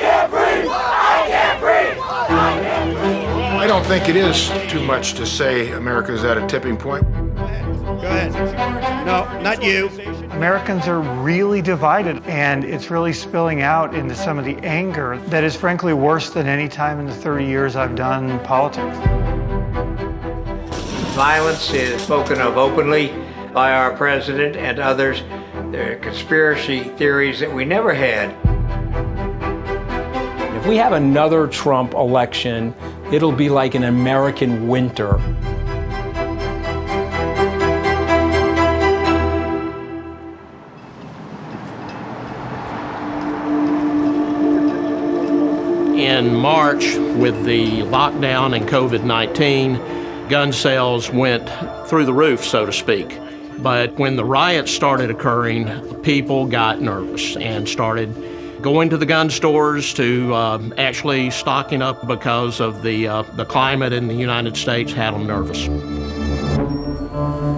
can't breathe! I can't breathe! I can't breathe! I don't think it is too much to say America's at a tipping point. Go ahead. No, not you. Americans are really divided, and it's really spilling out into some of the anger that is frankly worse than any time in the 30 years I've done politics. Violence is spoken of openly by our president and others. There are conspiracy theories that we never had. If we have another Trump election, it'll be like an American winter. In March, with the lockdown and COVID-19, gun sales went through the roof, so to speak. But when the riots started occurring, people got nervous and started going to the gun stores to actually stocking up because of the climate in the United States had them nervous.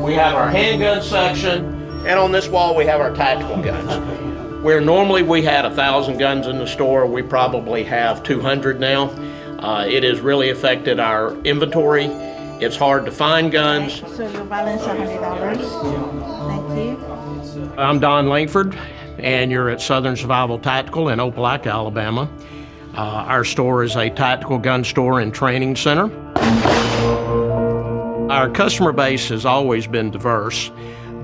We have our handgun section, and on this wall we have our tactical guns. Where normally we had 1,000 guns in the store, we probably have 200 now. It has really affected our inventory. It's hard to find guns. So your balance $100. Thank you. I'm Don Langford, and you're at Southern Survival Tactical in Opelika, Alabama. Our store is a tactical gun store and training center. Our customer base has always been diverse.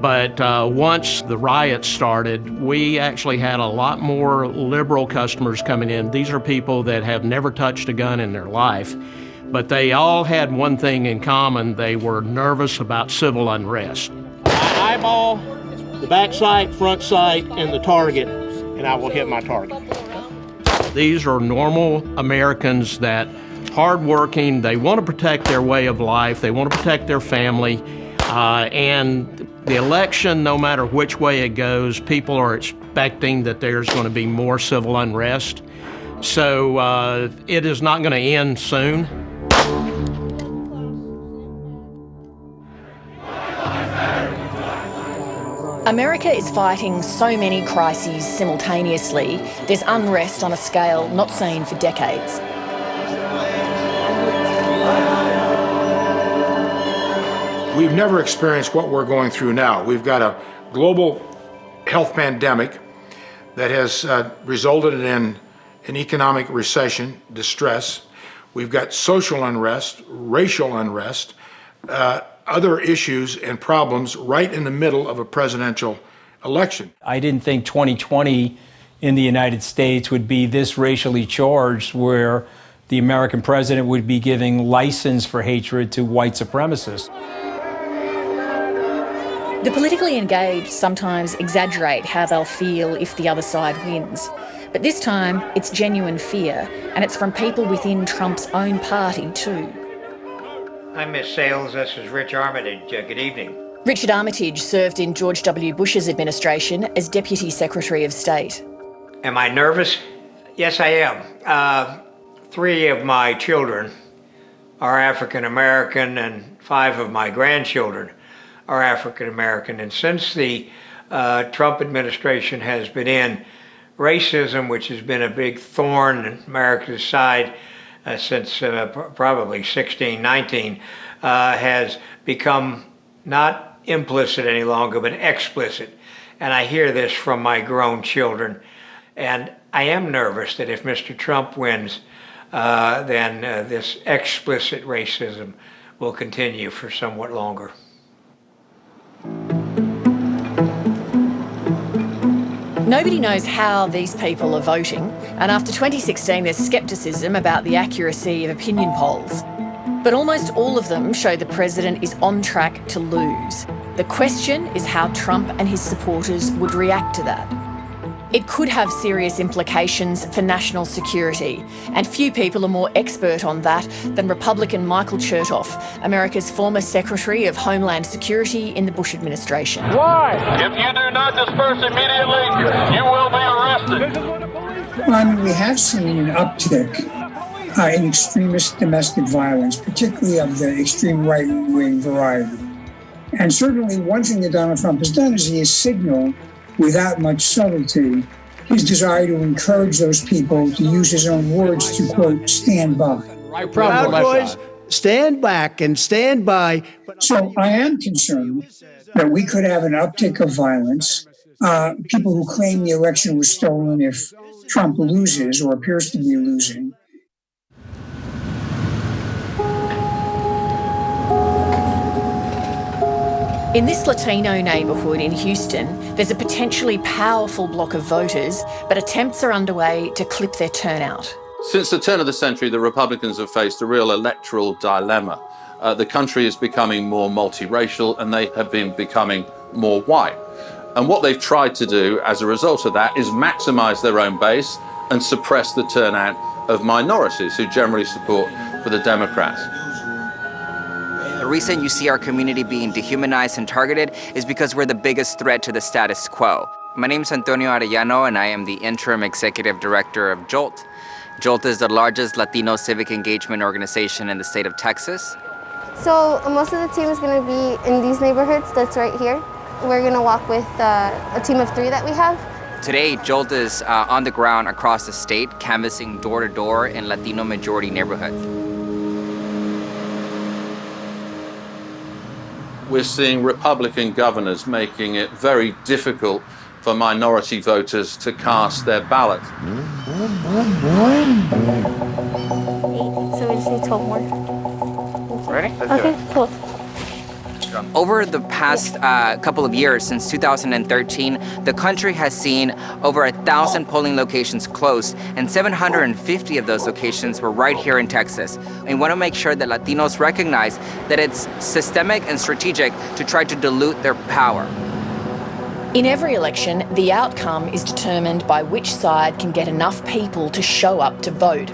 But once the riots started, we actually had a lot more liberal customers coming in. These are people that have never touched a gun in their life, but they all had one thing in common. They were nervous about civil unrest. I eyeball the back sight, front sight, and the target, and I will hit my target. These are normal Americans that hardworking, they want to protect their way of life, they want to protect their family, and the election, no matter which way it goes, people are expecting that there's going to be more civil unrest. So it is not going to end soon. America is fighting so many crises simultaneously. There's unrest on a scale not seen for decades. We've never experienced what we're going through now. We've got a global health pandemic that has resulted in an economic recession, distress. We've got social unrest, racial unrest, other issues and problems right in the middle of a presidential election. I didn't think 2020 in the United States would be this racially charged, where the American president would be giving license for hatred to white supremacists. The politically engaged sometimes exaggerate how they'll feel if the other side wins. But this time, it's genuine fear, and it's from people within Trump's own party too. I'm Miss Sales, this is Rich Armitage. Good evening. Richard Armitage served in George W. Bush's administration as Deputy Secretary of State. Am I nervous? Yes, I am. 3 of my children are African American, and 5 of my grandchildren are African American. And since the Trump administration has been in, racism, which has been a big thorn in America's side since probably 1619, has become not implicit any longer, but explicit. And I hear this from my grown children. And I am nervous that if Mr. Trump wins, then this explicit racism will continue for somewhat longer. Nobody knows how these people are voting, and after 2016 there's scepticism about the accuracy of opinion polls. But almost all of them show the president is on track to lose. The question is how Trump and his supporters would react to that. It could have serious implications for national security, and few people are more expert on that than Republican Michael Chertoff, America's former Secretary of Homeland Security in the Bush administration. Why? If you do not disperse immediately, you will be arrested. Well, I mean, we have seen an uptick in extremist domestic violence, particularly of the extreme right-wing variety. And certainly one thing that Donald Trump has done is he has signaled without much subtlety his desire to encourage those people to use his own words to, quote, stand by. Proud Boys, stand back and stand by. So I am concerned that we could have an uptick of violence. People who claim the election was stolen if Trump loses or appears to be losing. In this Latino neighbourhood in Houston, there's a potentially powerful bloc of voters, but attempts are underway to clip their turnout. Since the turn of the century, the Republicans have faced a real electoral dilemma. The country is becoming more multiracial and they have been becoming more white. And what they've tried to do as a result of that is maximise their own base and suppress the turnout of minorities who generally support for the Democrats. The reason you see our community being dehumanized and targeted is because we're the biggest threat to the status quo. My name is Antonio Arellano, and I am the interim executive director of JOLT. JOLT is the largest Latino civic engagement organization in the state of Texas. So most of the team is going to be in these neighborhoods that's right here. We're going to walk with a team of 3 that we have. Today, JOLT is on the ground across the state, canvassing door to door in Latino majority neighborhoods. We're seeing Republican governors making it very difficult for minority voters to cast their ballot. 8, so we just need 12 more. Ready? Let's do it. Cool. Over the past couple of years, since 2013, the country has seen over 1,000 polling locations close, and 750 of those locations were right here in Texas. We want to make sure that Latinos recognize that it's systemic and strategic to try to dilute their power. In every election, the outcome is determined by which side can get enough people to show up to vote.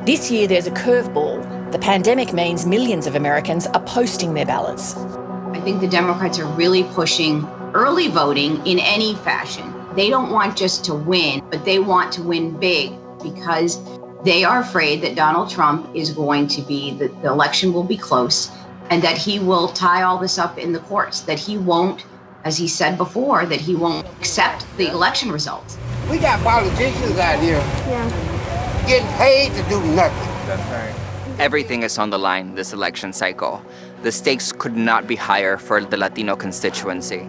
This year there's a curveball. The pandemic means millions of Americans are posting their ballots. I think the Democrats are really pushing early voting in any fashion. They don't want just to win, but they want to win big because they are afraid that Donald Trump is going to be, the election will be close, and that he will tie all this up in the courts, that he won't, as he said before, that he won't accept the election results. We got politicians out here getting paid to do nothing. That's right. Everything is on the line this election cycle. The stakes could not be higher for the Latino constituency.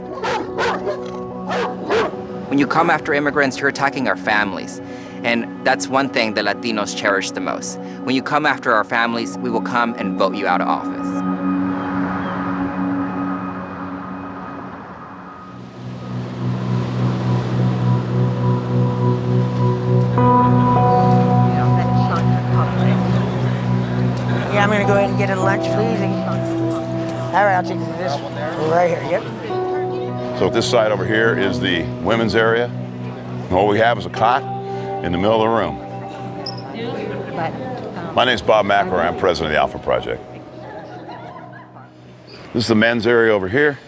When you come after immigrants, you're attacking our families. And that's one thing that Latinos cherish the most. When you come after our families, we will come and vote you out of office. Yeah, I'm gonna go ahead and get a lunch, please. All right, I'll take this right here, yep. So this side over here is the women's area. And what we have is a cot in the middle of the room. My name's Bob McElroy. I'm president of the Alpha Project. This is the men's area over here.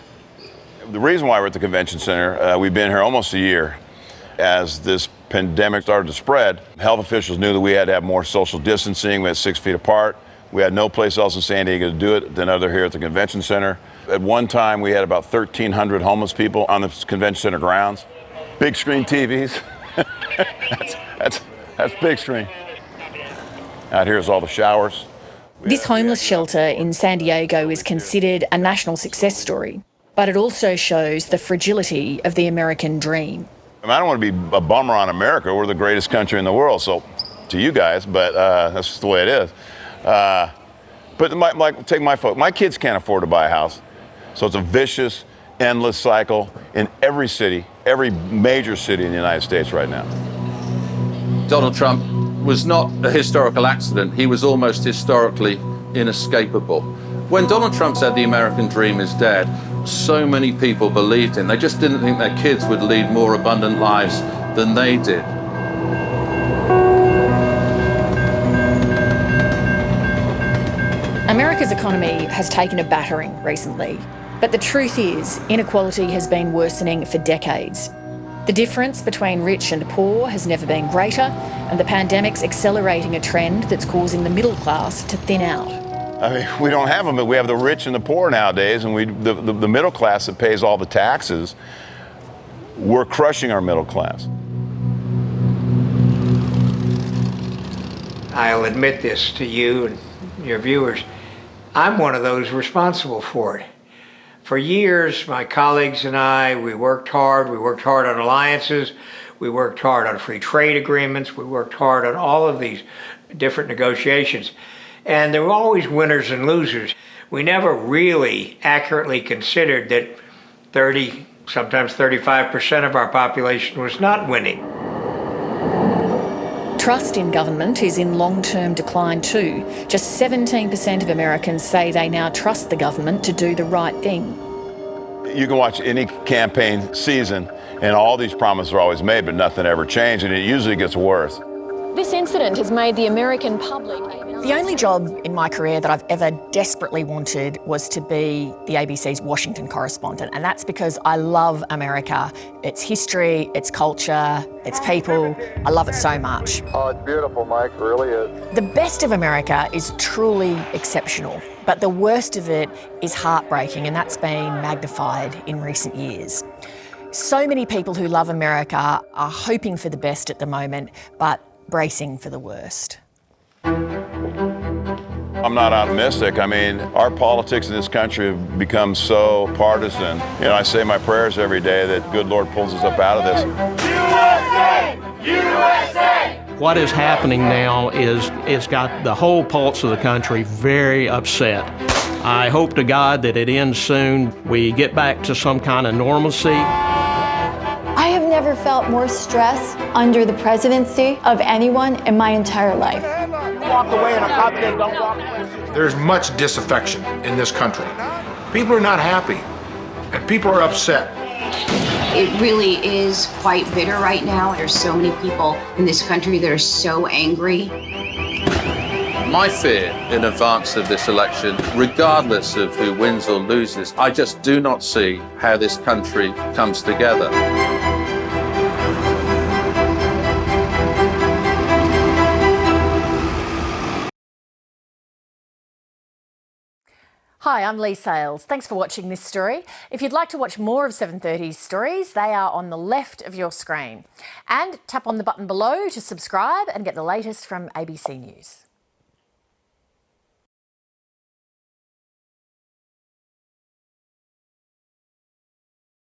The reason why we're at the convention center, we've been here almost a year. As this pandemic started to spread, health officials knew that we had to have more social distancing. We had 6 feet apart. We had no place else in San Diego to do it than other here at the convention center. At one time, we had about 1,300 homeless people on the convention center grounds. Big screen TVs. that's big screen. Out here is all the showers. This homeless shelter in San Diego is considered a national success story, but it also shows the fragility of the American dream. I don't want to be a bummer on America. We're the greatest country in the world, so to you guys, but that's just the way it is. But take my folks. My kids can't afford to buy a house, so it's a vicious, endless cycle in every city, every major city in the United States right now. Donald Trump was not a historical accident. He was almost historically inescapable. When Donald Trump said the American dream is dead, so many people believed him. They just didn't think their kids would lead more abundant lives than they did. America's economy has taken a battering recently, but the truth is inequality has been worsening for decades. The difference between rich and poor has never been greater, and the pandemic's accelerating a trend that's causing the middle class to thin out. I mean, we don't have them, but we have the rich and the poor nowadays, and the middle class that pays all the taxes, we're crushing our middle class. I'll admit this to you and your viewers, I'm one of those responsible for it. For years, my colleagues and I, we worked hard on alliances, we worked hard on free trade agreements, we worked hard on all of these different negotiations. And there were always winners and losers. We never really accurately considered that 30, sometimes 35% of our population was not winning. Trust in government is in long-term decline too. Just 17% of Americans say they now trust the government to do the right thing. You can watch any campaign season and all these promises are always made, but nothing ever changed, and it usually gets worse. This incident has made the American public... The only job in my career that I've ever desperately wanted was to be the ABC's Washington correspondent, and that's because I love America, its history, its culture, its people. I love it so much. Oh, it's beautiful, Mike, it really is. The best of America is truly exceptional, but the worst of it is heartbreaking, and that's been magnified in recent years. So many people who love America are hoping for the best at the moment, but bracing for the worst. I'm not optimistic. I mean, our politics in this country have become so partisan. You know, I say my prayers every day that good Lord pulls us up out of this. USA! USA! What is happening now is it's got the whole pulse of the country very upset. I hope to God that it ends soon. We get back to some kind of normalcy. I have never felt more stress under the presidency of anyone in my entire life. Walk away and a cop says don't walk away. There's much disaffection in this country. People are not happy, and people are upset. It really is quite bitter right now. There's so many people in this country that are so angry. My fear in advance of this election, regardless of who wins or loses, I just do not see how this country comes together. Hi, I'm Lee Sales. Thanks for watching this story. If you'd like to watch more of 730's stories, they are on the left of your screen. And tap on the button below to subscribe and get the latest from ABC News.